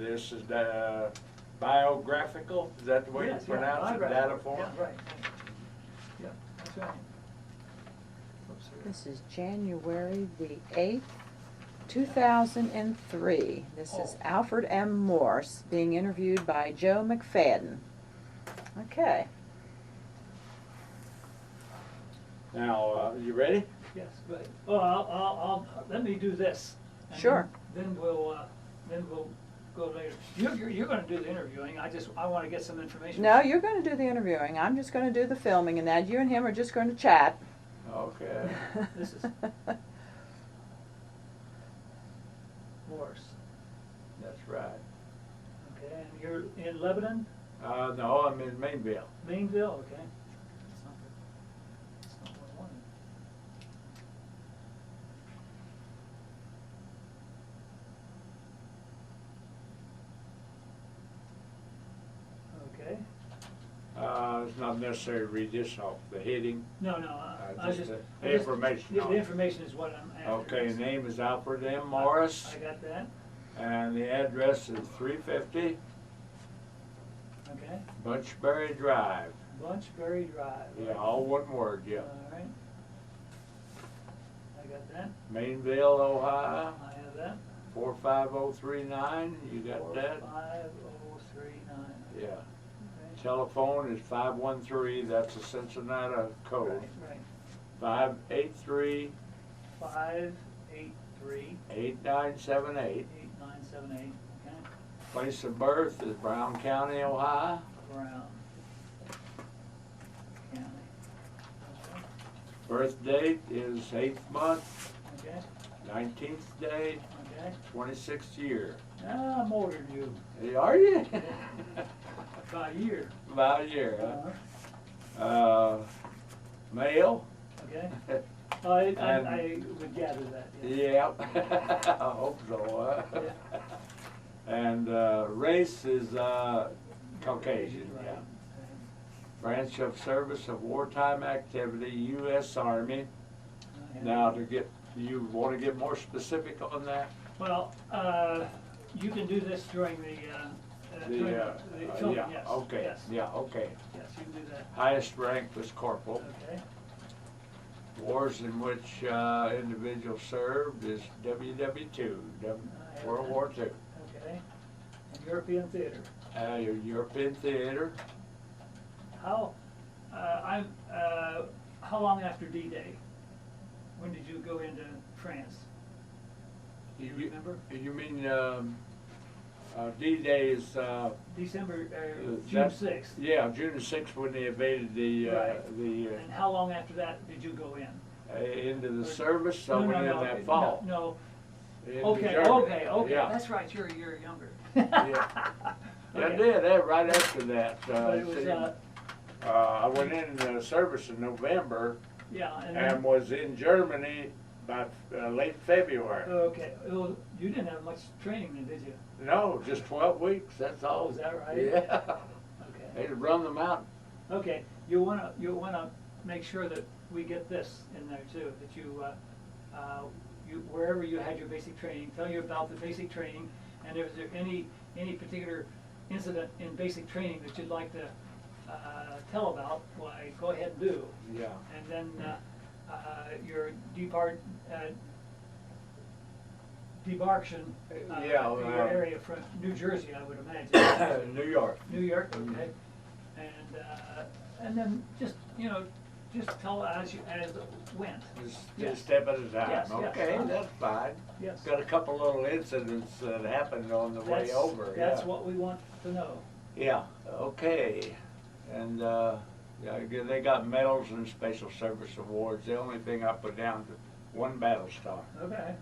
this is biographical. Is that the way Yes, you pronounce it? Data form? Yeah, right. Yeah, that's right. Oops, sorry. This is January the 8th, 2003. This is Alfred M Morris being interviewed by Joe McFadden. Okay. Now, you ready? Yes, but, well, I'll let me do this. And Sure. Then we'll go later. You're gonna do the interviewing, I wanna get some information. No, you're going to do the interviewing. I'm just going to do the filming, and that you and him are just going to chat. Okay. This is Morris. That's right. Okay, and you're in Lebanon? No, I'm in Mainville. Mainville, okay. That's not what I wanted. Okay. It's not necessary to read this off the heading. No, Just the information The on it. information is what I'm after. Okay, name is Alfred M Morris, I got that, and the address is 350 okay. Bunchberry Drive. Bunchberry Drive. Yeah, all one word, yeah. All right. I got that, Mainville, Ohio, I have that. 45039. You got that? 45039. Yeah. Okay. Telephone is 513. That's a Cincinnati code. Right. 583 583 8978. 8978, okay. Place of birth is Brown County, Ohio. Brown County. Okay. Birth date is 8th month, Okay, 19th day, okay. 26th year. Ah, I'm older than you, Hey, are you? by a year. About a year, Uh-huh. huh? Male? Okay. And- I would gather that, yeah. Yep. I hope so, huh? Yeah. And race is Caucasian, Right. yeah. Branch of service of wartime activity, U.S. Army. Now, you want to get more specific on that? Well, you can do this during the filming, Yeah, yes. okay, Yes. yeah, okay. Yes, you can do that. Highest rank was corporal. Okay. Wars in which individual served is WW2, World War II. Okay. And European theater. Your European theater, How, how long after D-Day? When did you go into France? Do you remember? You mean D-Day is December, June that- 6th. yeah, June the 6th when they invaded the And how long after that did you go in? into the service. So No, went in no, that fall. No, Into okay, Germany. okay, Yeah. that's right, you're younger. Yeah. I Okay. did that right after that. But it was, see, I went in the service in November yeah, and and then, was in Germany by late February. okay, well, you didn't have much training then, did you? No, just 12 weeks. That's all. Oh, is that right? Yeah. Okay. They run them out. Okay, you'll wanna make sure that we get this in there too, that you, wherever you had your basic training, tell you about the basic training, and if there any particular incident in basic training that you'd like to, tell about, why, go ahead and do. Yeah. And then, your debarkation, Yeah, your area from New Jersey, I would imagine. New York. New York, okay. And then just, just tell as it went. Just Yes. a step at a time. Yes, yes. Okay, that's fine. Yes. Got a couple little incidents that happened on the way That's- over. That's yeah. what we want to know. Yeah, okay. And yeah, they got medals and special service awards. The only thing I put down is one battle star. Okay.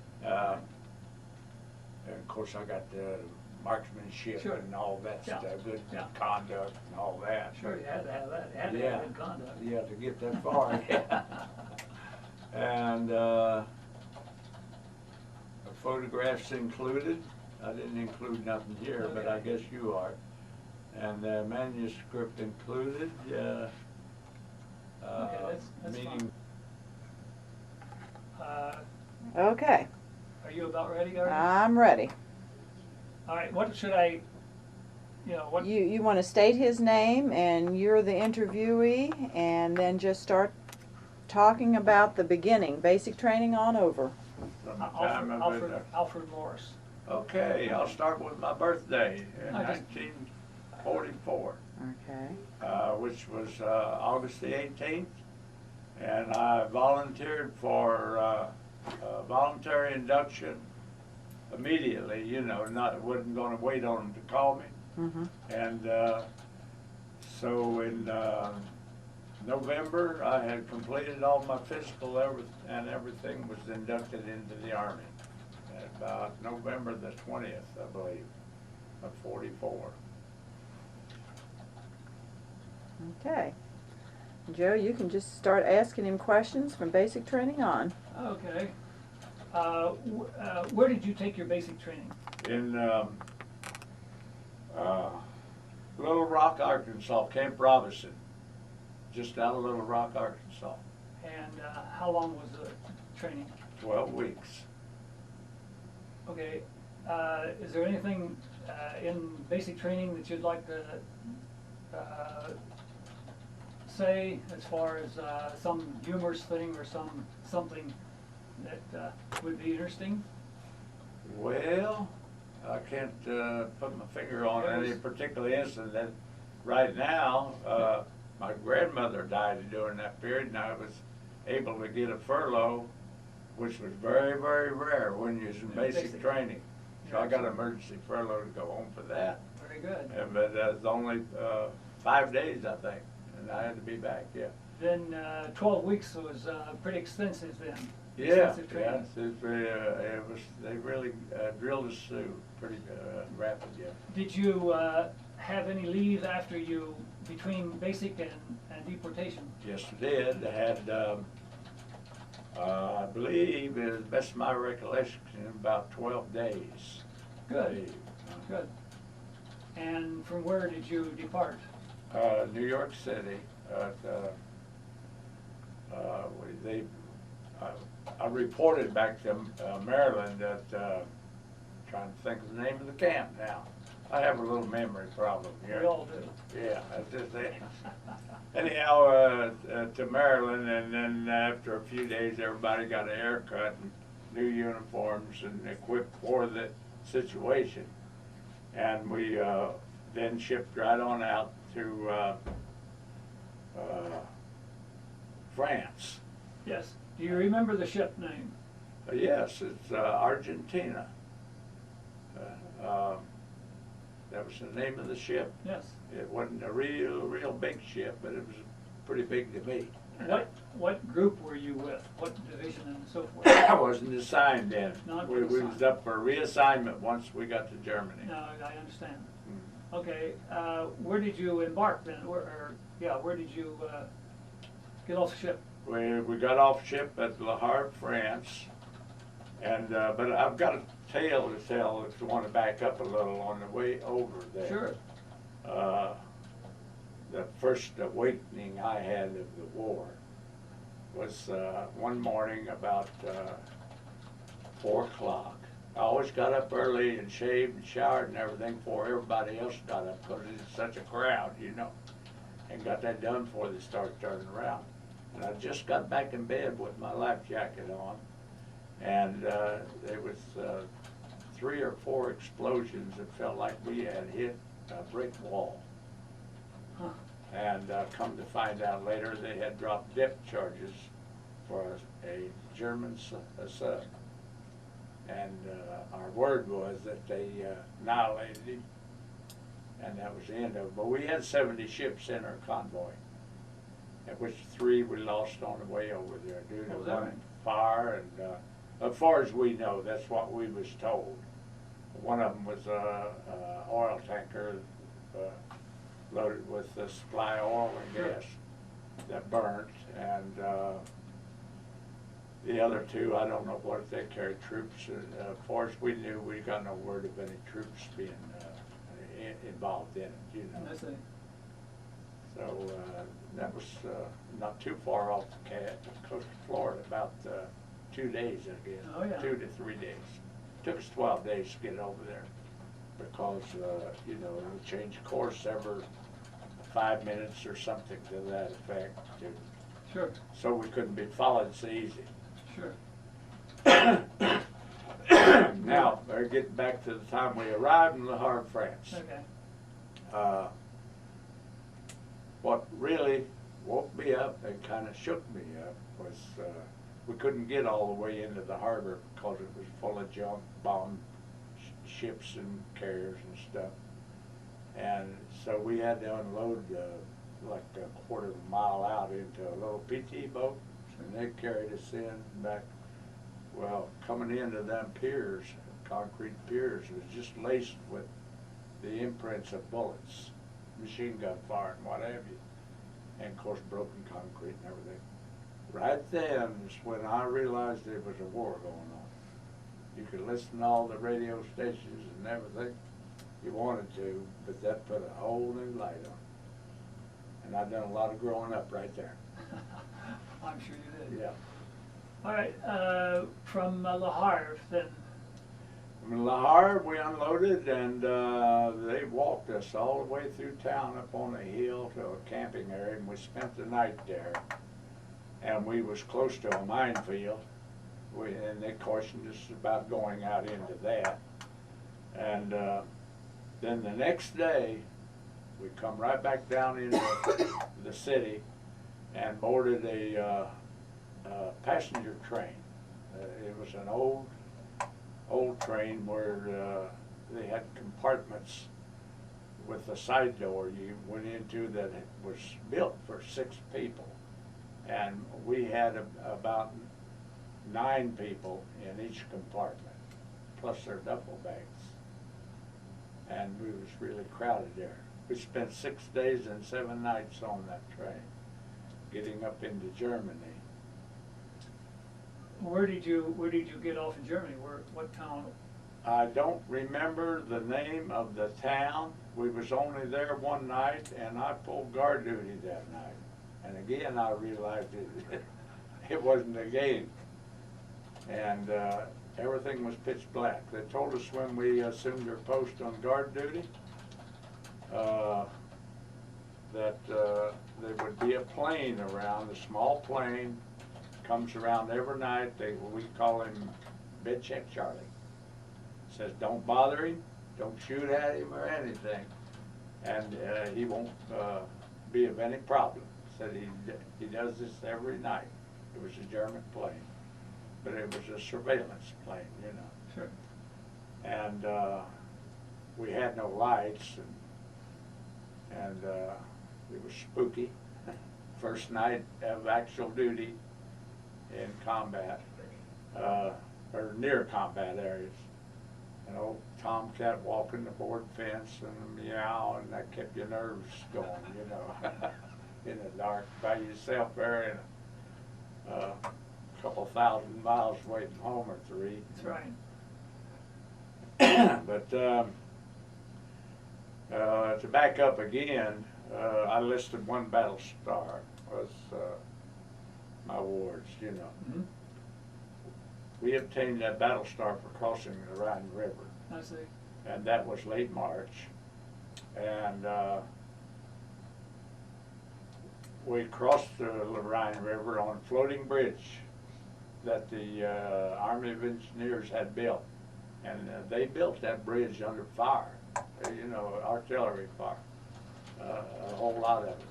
And of course, I got the marksmanship Sure. and all that Yeah. stuff, good Yeah. conduct and all that. Sure, you had to have that. You had to Yeah. have good conduct. Yeah, to get that far. Yeah. And photographs included. I didn't include nothing here, but I Okay. guess you are. And manuscript included. Okay, that's meaning fine. Okay, Are you about ready, Gary? I'm ready. All right, what should I, what? You want to state his name, and you're the interviewee, and then just start talking about the beginning, basic training on over. From the time of it. Alfred Morris. Okay, I'll start with my birthday in I just- 1944, Okay. which was August the 18th, and I volunteered for voluntary induction immediately. Wasn't going to wait on them to call me. Mm-hmm. And so in November, I had completed all my physical and everything was inducted into the Army. At about November the 20th, I believe, of 44. Okay. Joe, you can just start asking him questions from basic training on. Okay. Where did you take your basic training? In Little Rock, Arkansas, Camp Robinson, just out of Little Rock, Arkansas. And how long was the training? 12 weeks. Okay. Is there anything in basic training that you'd like to say as far as some humorous thing or something that would be interesting? Well, I can't put my finger on It any was- particular incident. Right now, my grandmother died during that period, and I was able to get a furlough, which was very, very rare when you're in basic training. So I got an emergency furlough to go home for that. Very good. But that was only 5 days, I think, and I had to be back, yeah. Then 12 weeks was pretty extensive then. Yeah, Extensive training. yes, they really drilled us through pretty rapid, yeah. Did you have any leave after between basic and deportation? Yes, I did. I had, I believe, as best of my recollection, about 12 days. Good, leave. good. And from where did you depart? New York City. I reported back to Maryland at, trying to think of the name of the camp now. I have a little memory problem here. We all do. Yeah, that's just it. Anyhow, to Maryland, and then after a few days, everybody got a haircut and new uniforms and equipped for the situation. And we then shipped right on out to France. Yes. Do you remember the ship name? Yes, it's Argentina. That was the name of the ship. Yes. It wasn't a real big ship, but it was pretty big to me. What group were you with? What division and so forth? I wasn't assigned then. Not We was assigned. up for reassignment once we got to Germany. No, I understand. Okay, where did you embark then? Where did you get off the ship? We got off ship at Le Havre, France, and but I've got a tale to tell if you want to back up a little on the way over there. Sure. The first awakening I had of the war was one morning about 4 o'clock. I always got up early and shaved and showered and everything before everybody else got up because it's such a crowd, and got that done before they started turning around. And I just got back in bed with my life jacket on, and there was 3 or 4 explosions. It felt like we had hit a brick wall. Huh. And come to find out later, they had dropped depth charges for a German sub. And our word was that they annihilated him, and that was the end of it. But we had 70 ships in our convoy, at which 3 we lost on the way over there due to Was that one right? fire. And as far as we know, that's what we was told. One of them was a oil tanker loaded with supply oil and Sure. gas that burnt, and the other 2, I don't know what they carried troops. As far as we knew, we got no word of any troops being involved in it, I see. So that was not too far off the coast of Florida, about 2 days, I guess. Oh, yeah. 2 to 3 days. Took us 12 days to get over there. because, you know, we change course every 5 minutes or something to that effect. Sure, So we couldn't be followed so easy. sure. Now, we're getting back to the time we arrived in Le Havre, France. Okay. What really woke me up and kind of shook me up was we couldn't get all the way into the harbor because it was full of junk, bombed ships and carriers and stuff. And so we had to unload like a quarter of a mile out into a little PT boat, and they carried us in and back. Well, coming into them piers, concrete piers, was just laced with the imprints of bullets, machine gun fire and what have you, and of course broken concrete and everything. Right then is when I realized there was a war going on. You could listen to all the radio stations and everything you wanted to, but that put a whole new light on. And I've done a lot of growing up right there. I'm sure you did. Yeah. All right, from Le Havre, then. From Le Havre, we unloaded, and they walked us all the way through town up on a hill to a camping area, and we spent the night there. And we was close to a minefield, and they cautioned us about going out into that. And then the next day, we come right back down into the city and boarded a passenger train. It was an old train where they had compartments with a side door you went into that was built for 6 people. And we had about 9 people in each compartment, plus their duffel bags. And we was really crowded there. We spent 6 days and 7 nights on that train, getting up into Germany. Where did you get off in Germany? What town? I don't remember the name of the town. We was only there one night, and I pulled guard duty that night. And again, I realized it wasn't a game. And everything was pitch black. They told us when we assumed our post on guard duty that there would be a plane around, a small plane, comes around every night. We call him Bed Check Charlie. Says don't bother him, don't shoot at him or anything, and he won't be of any problem. Said he does this every night. It was a German plane, but it was a surveillance plane, you know. Sure. And we had no lights, and it was spooky. First night of actual duty in combat, or near combat areas. An old tomcat walking the board fence and a meow, and that kept your nerves going, you know. In the dark by yourself there, and a couple 1,000 miles away from home or 3. That's right. But to back up again, I listed 1 battle star was my awards, you know. Mm-hmm. We obtained that battle star for crossing the Rhine River. I see. And that was late March. And we crossed the Rhine River on a floating bridge that the Army of Engineers had built. And they built that bridge under fire, you know, artillery fire, a whole lot of it.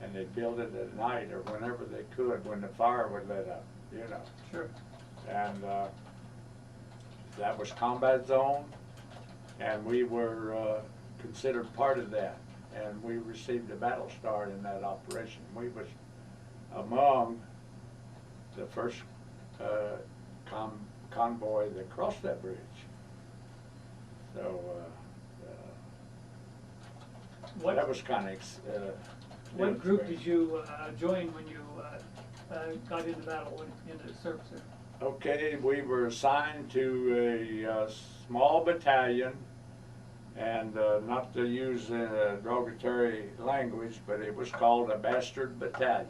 And they built it at night or whenever they could, when the fire would let up, you know. Sure. And that was combat zone, and we were considered part of that. And we received a battle star in that operation. We was among the first convoy that crossed that bridge. So that was kind of What group did you join when you got into battle, into the service there? Okay, we were assigned to a small battalion, and not to use derogatory language, but it was called a bastard battalion.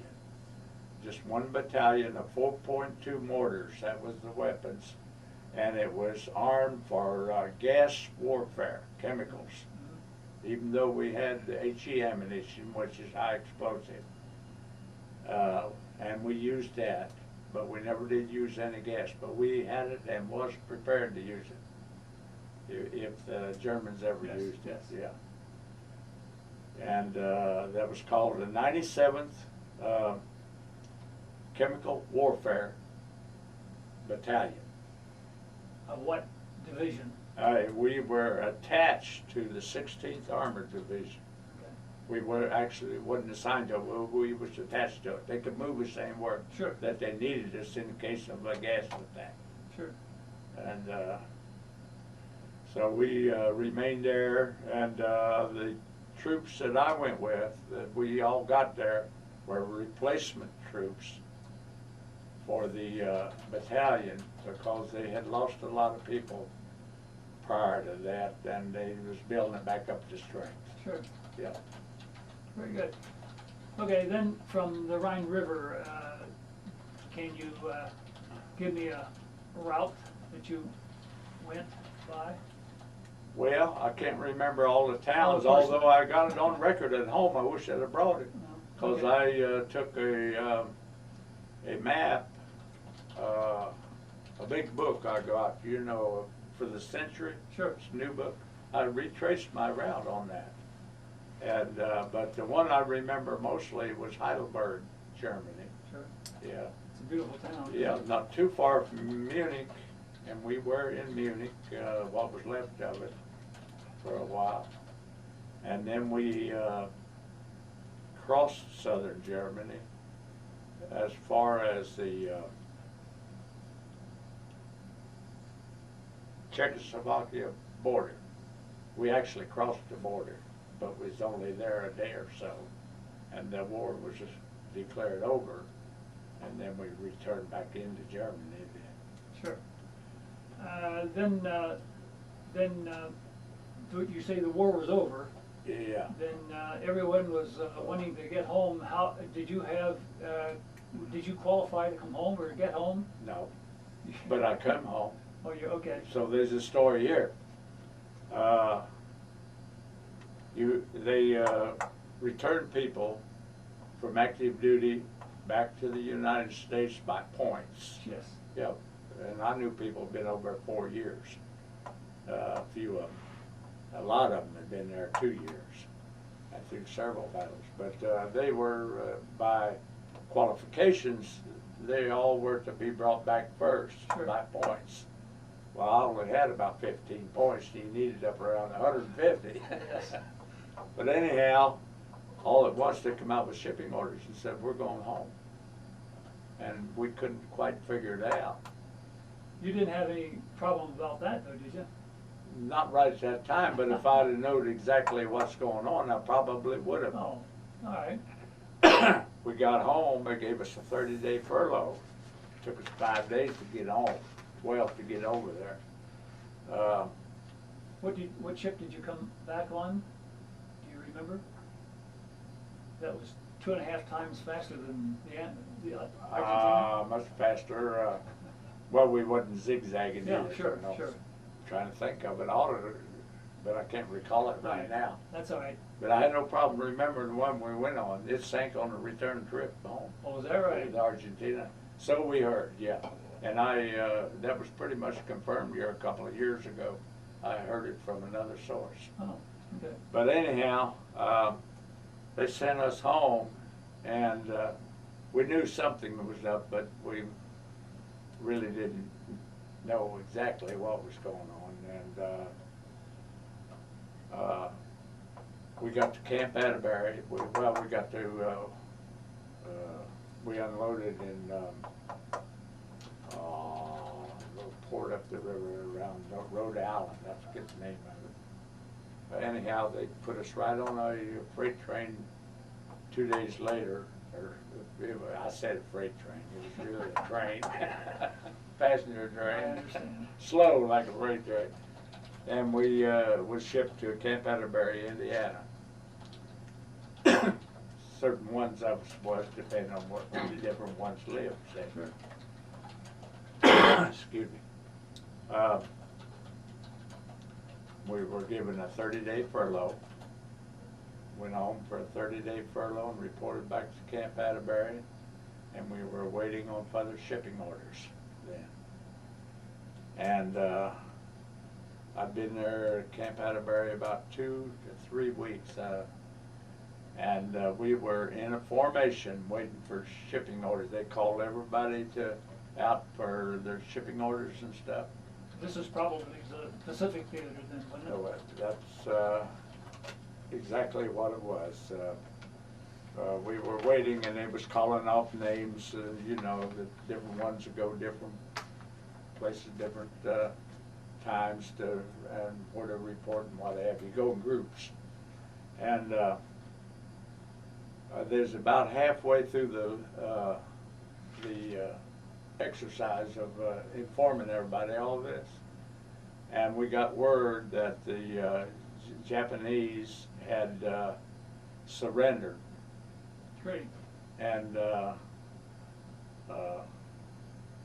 Just 1 battalion of 4.2 mortars, that was the weapons, and it was armed for gas warfare, chemicals. Even though we had the HE ammunition, which is high explosive, and we used that, but we never did use any gas. But we had it and was prepared to use it if the Germans ever Yes, used it. yes. Yeah. And that was called the 97th Chemical Warfare Battalion. What division? We were attached to the 16th Armored Division. Okay. We were actually wasn't assigned to it. We was attached to it. They could move us anywhere Sure. that they needed us in case of a gas attack. Sure. And so we remained there, and the troops that I went with, that we all got there, were replacement troops for the battalion, because they had lost a lot of people prior to that, and they was building it back up to strength. Sure. Yeah. Very good. Okay, then from the Rhine River, can you give me a route that you went by? Well, I can't remember all the towns, course although I got it on record at home. I wish I'd have brought it, because Okay. I took a map, a big book I got, you know, for the century. Sure. It's a new book. I retraced my route on that. And but the one I remember mostly was Heidelberg, Germany. Sure. Yeah. It's a beautiful town. Yeah, not too far from Munich, and we were in Munich, what was left of it, for a while. And then we crossed southern Germany as far as the Czechoslovakia border. We actually crossed the border, but was only there a day or so, and the war was just declared over, and then we returned back into Germany then. Sure. Then you say the war was over. Yeah. Then everyone was wanting to get home. How did you have? Did you qualify to come home or get home? No, but I come home. Oh, you okay? So there's a story here. They returned people from active duty back to the United States by points. Yes. Yep. And I knew people had been over 4 years. A few of them. A lot of them had been there 2 years. I think several battles. But they were, by qualifications, they all were to be brought back first. Sure. By points. Well, I only had about 15 points, and you needed up around 150. Yes. But anyhow, all at once they come out with shipping orders and said, we're going home. And we couldn't quite figure it out. You didn't have any problem about that, though, did you? Not right at that time, but if I'd have known exactly what's going on, I probably would have. Oh, all right. We got home, they gave us a 30-day furlough. Took us 5 days to get home, 12 to get over there. What ship did you come back on? Do you remember? That was 2.5 times faster than the Argentina? Much faster. Well, we wasn't zigzagging Yeah, either. sure, no. sure. Trying to think of it, but I can't recall it right now. That's all right. But I had no problem remembering the one we went on. It sank on the return trip home. Oh, was that right? With Argentina. So we heard, yeah. And that was pretty much confirmed here a couple of years ago. I heard it from another source. Oh, okay. But anyhow, they sent us home, and we knew something was up, but we really didn't know exactly what was going on. And we got to Camp Atterbury. We got to, we unloaded in a little port up the river around Rhode Island. I forget the name of it. But anyhow, they put us right on a freight train 2 days later. I said a freight train. It was really a train. Passenger I train. understand. Slow like a freight train. And we was shipped to Camp Atterbury, Indiana. Certain ones of us was, depending on what the different ones lived. Sure. Excuse me. We were given a 30-day furlough. Went home for a 30-day furlough and reported back to Camp Atterbury, and we were waiting on further shipping orders then. And I've been there at Camp Atterbury about 2 to 3 weeks, and we were in a formation waiting for shipping orders. They called everybody out for their shipping orders and stuff. This is probably the Pacific Theater then, wasn't it? So that's exactly what it was. We were waiting, and it was calling off names, you know, the different ones would go different places, different times and where to report and what have you. Go in groups. And there's about halfway through the exercise of informing everybody all of this, and we got word that the Japanese had surrendered. Great. And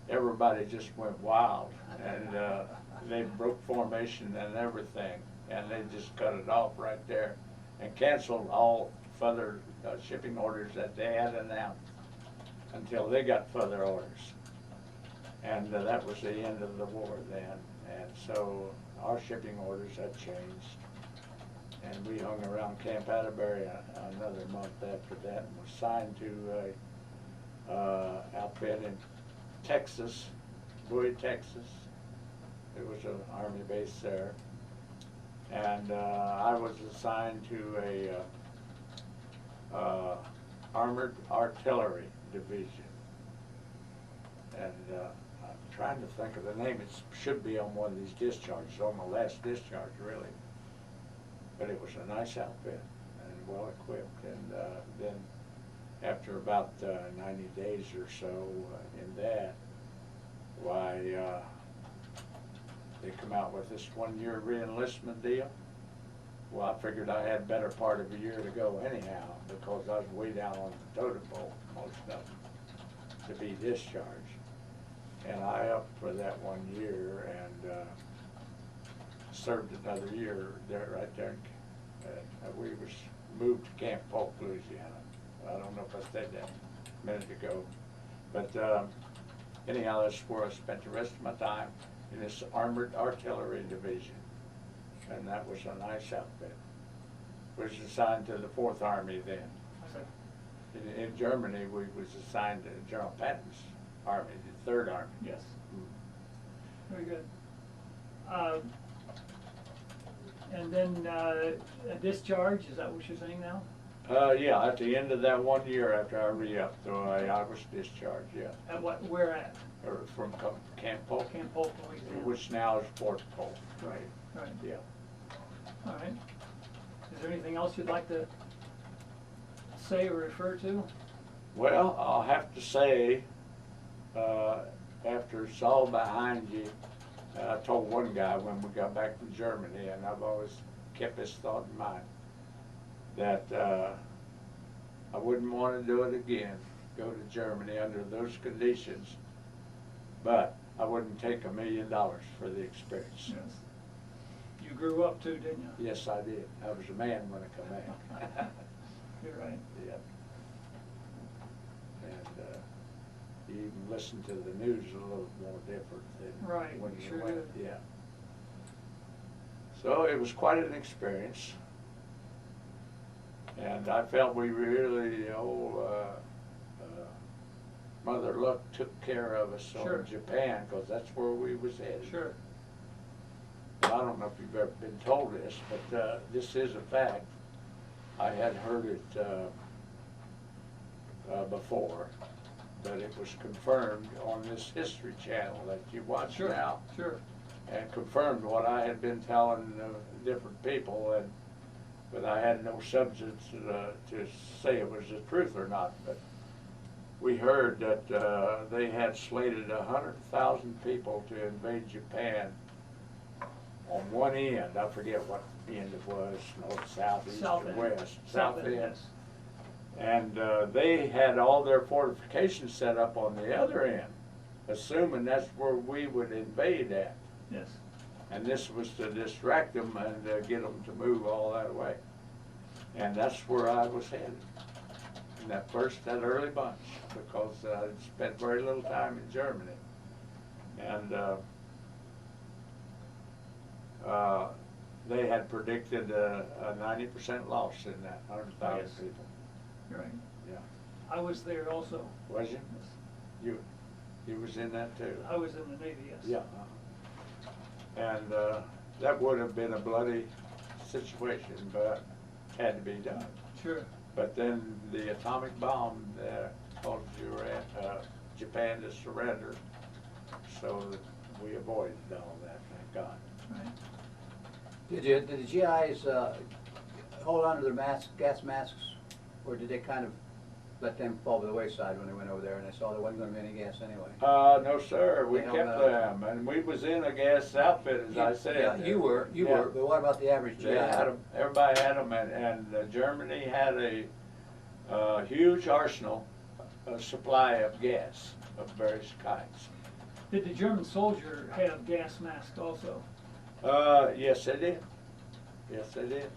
everybody just went wild, and they broke formation and everything, and they just cut it off right there and canceled all further shipping orders that they had announced until they got further orders. And that was the end of the war then. And so our shipping orders had changed. And we hung around Camp Atterbury another month after that and was signed to a outfit in Texas, Bowie, Texas. There was an Army base there. And I was assigned to a armored artillery division. And I'm trying to think of the name. It should be on one of these discharges, on the last discharge, really. But it was a nice outfit and well equipped. And then after about 90 days or so in that, why they come out with this 1-year re-enlistment deal. Well, I figured I had better part of a year to go anyhow, because I was way down on the totem pole, most of them, to be discharged. And I upped for that 1 year and served another year there, right there. We was moved to Camp Polk, Louisiana. I don't know if I said that a minute ago, but anyhow, that's where I spent the rest of my time, in this armored artillery division, and that was a nice outfit. Was assigned to the 4th Army then. Okay. In Germany, we was assigned to General Patton's Army, the 3rd Army. Yes. Very good. And then a discharge, is that what you're saying now? Yeah, at the end of that 1 year after I re-upped, so I was discharged, yeah. At what, where at? From Camp Polk. Camp Polk, Louisiana. Which now is Fort Polk. Right, right. Yeah. All right. Is there anything else you'd like to say or refer to? Well, I'll have to say, after it's all behind you, I told one guy when we got back from Germany, and I've always kept this thought in mind, that I wouldn't want to do it again, go to Germany under those conditions, but I wouldn't take $1 million for the experience. Yes. You grew up too, didn't you? Yes, I did. I was a man when I come back. You're right. Yep. And you even listen to the news a little more different than Right, when we you sure went. do. Yeah. So it was quite an experience. And I felt we really, Mother Luck took care of us Sure. in Japan, because that's where we was headed. Sure. I don't know if you've ever been told this, but this is a fact. I had heard it before, but it was confirmed on this History Channel that you watch Sure. now. Sure. And confirmed what I had been telling different people, but I had no substance to say it was the truth or not. But we heard that they had slated 100,000 people to invade Japan on one end. I forget what end it was, north, south, east, South or end. west. South end, yes. And they had all their fortifications set up on the other end, assuming that's where we would invade at. Yes. And this was to distract them and get them to move all that way. And that's where I was headed. In that early bunch, because I spent very little time in Germany. And they had predicted a 90% loss in that 100,000 Yes. people. You're right. Yeah. I was there also. Was you? Yes. You was in that too? I was in the Navy, yes. Yeah. And that would have been a bloody situation, but had to be done. Sure. But then the atomic bomb caused Japan to surrender, so that we avoided all that, thank God. Right. Did the GIs hold on to their gas masks, or did they kind of let them fall by the wayside when they went over there and they saw there wasn't going to be any gas anyway? No, sir, we They kept held them, and we was in a gas outfit, as I said. Yeah, you were, Yeah. but what about the average GI? They had 'em, everybody had them, and Germany had a huge arsenal, a supply of gas of various kinds. Did the German soldier have gas masks also? Yes, they did. Yes, they did.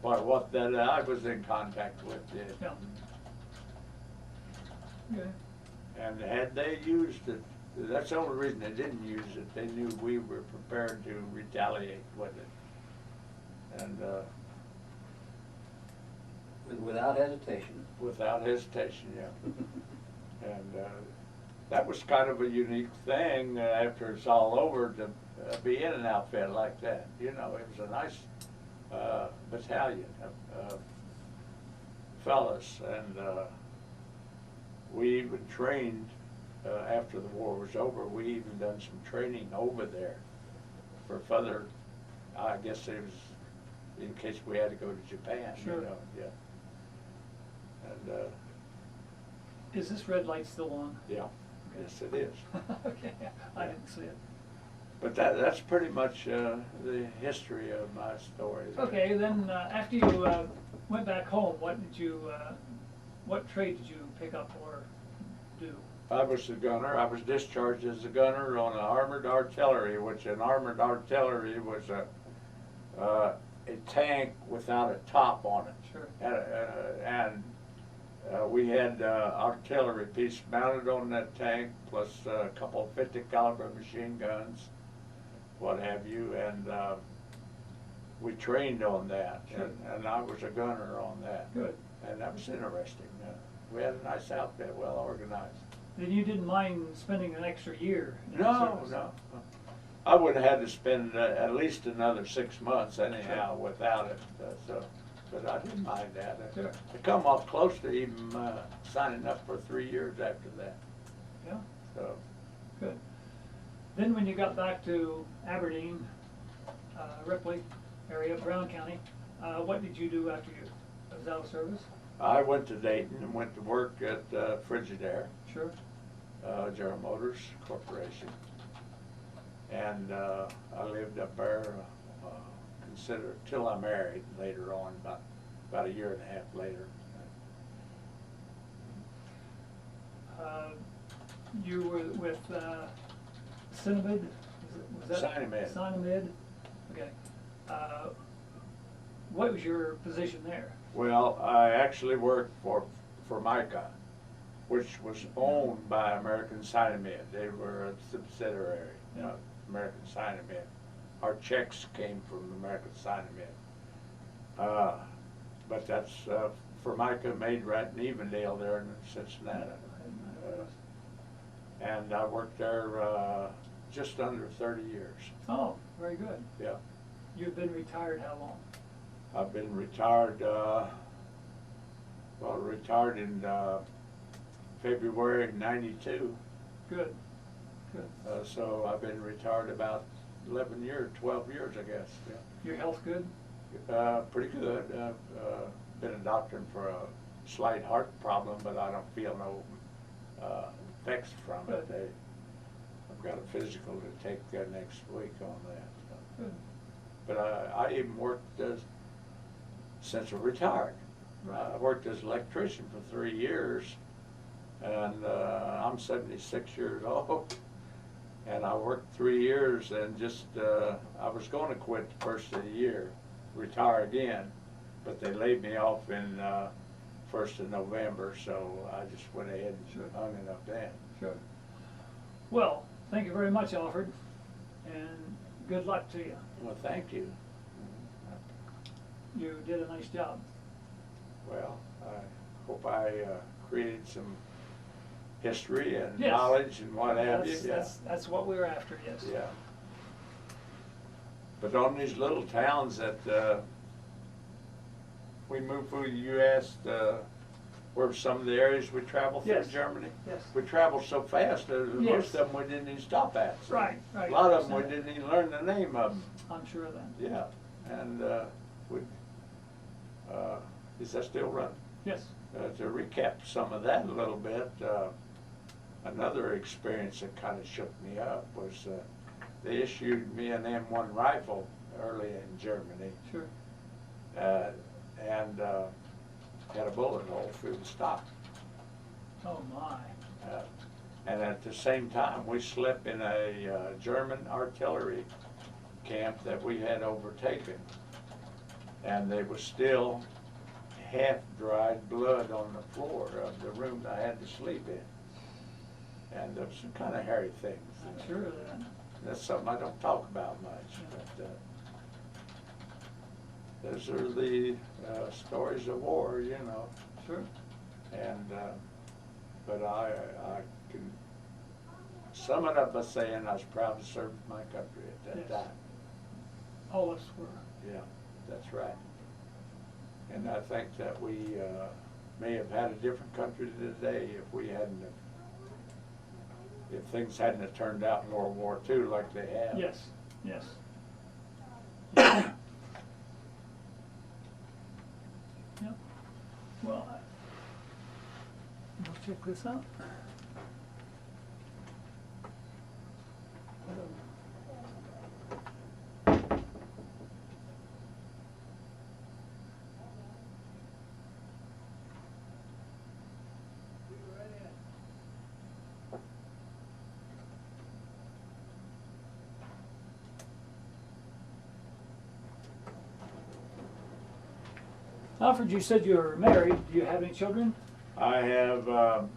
What that I was in contact with did. Yeah. Okay. And had they used it, that's the only reason they didn't use it. They knew we were prepared to retaliate with it. And Without hesitation. without hesitation, yeah. And that was kind of a unique thing after it's all over to be in an outfit like that. You know, it was a nice battalion of fellas, and we even trained after the war was over. We even done some training over there for further, I guess it was in case we had to go to Japan, Sure. you know, yeah. And Is this red light still on? yeah, yes it is. Okay, I didn't see it. But that's pretty much the history of my story. Okay, then after you went back home, what trade did you pick up or do? I was a gunner. I was discharged as a gunner on an armored artillery, which an armored artillery was a tank without a top on it. Sure. And we had artillery piece mounted on that tank, plus a couple of 50 caliber machine guns, what have you, and we trained on that, Sure. and I was a gunner on that. Good. And that was interesting. We had a nice outfit, well organized. Then you didn't mind spending an extra year in the No, service? no. I would have had to spend at least another 6 months anyhow without it, but I didn't mind that. Sure. I come off close to even signing up for 3 years after that. Yeah, So good. Then when you got back to Aberdeen, Ripley area, Brown County, what did you do after you was out of service? I went to Dayton and went to work at Frigidaire, Sure. General Motors Corporation. And I lived up there, till I married later on, about a year and a half later. You were with Cinnamid? Was that? Cinnamid. Cinnamid, okay. What was your position there? Well, I actually worked for Formica, which was owned by American Cinnamid. They were a subsidiary of American Cinnamid. Our checks came from American Cinnamid. But that's Formica made right in Evendale there in Cincinnati. And I worked there just under 30 years. Oh, very good. Yeah. You've been retired how long? I've been retired, retired in February '92. Good, good. So I've been retired about 11 years, 12 years, I guess. Yeah. Your health good? Pretty good. Been a doctor for a slight heart problem, but I don't feel no effects from it. I've got a physical to take next week on that. So. Good. But I even worked since I retired. Right. I worked as an electrician for 3 years, and I'm 76 years old. And I worked 3 years and just, I was gonna quit the first of the year, retire again, but they laid me off in, 1st of November, so I just went ahead Sure. and hung it up then. Sure. Well, thank you very much, Alfred, and good luck to you. Well, thank you. You did a nice job. Well, I hope I created some history and Yes. knowledge and what have you. That's what we were after, yes. Yeah. But on these little towns that we moved through, you asked where some of the areas we traveled through Yes. Germany. Yes. We traveled so fast, Yes. most of them we didn't even stop at. So Right, right. A lot of them we didn't even learn the name of them. I'm sure of that. Yeah, and is that still running? Yes. To recap some of that a little bit, another experience that kind of shook me up was they issued me an M1 rifle early in Germany, Sure. and had a bullet hole through the stock. Oh, my. And at the same time, we slept in a German artillery camp that we had overtaken, and there was still half-dried blood on the floor of the room I had to sleep in. And there was some kind of hairy things. I'm sure of that. That's something I don't talk about much, but those are the stories of war, you know. Sure. And but I can sum it up by saying I was proud to serve my country at that Yes. time. All of us were. Yeah, that's right. And I think that we may have had a different country today if we hadn't have, if things hadn't have turned out in World War II like they have. Yes, yes. Yep. Well, we'll check this out. Alfred, you said you were married. Do you have any children? I have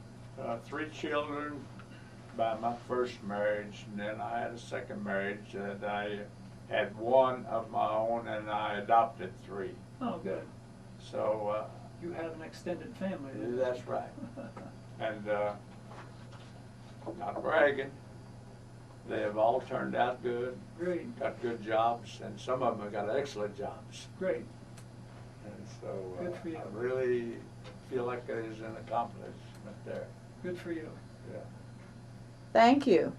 3 children by my first marriage, and then I had a second marriage that I had 1 of my own, and I adopted 3. Oh, good. So You have an extended family then. that's right. And not bragging, they have all turned out good, Great, got good jobs, and some of them have got excellent jobs. great. And so Good for you. I really feel like there's an accomplishment there. Good for you. Yeah. Thank you.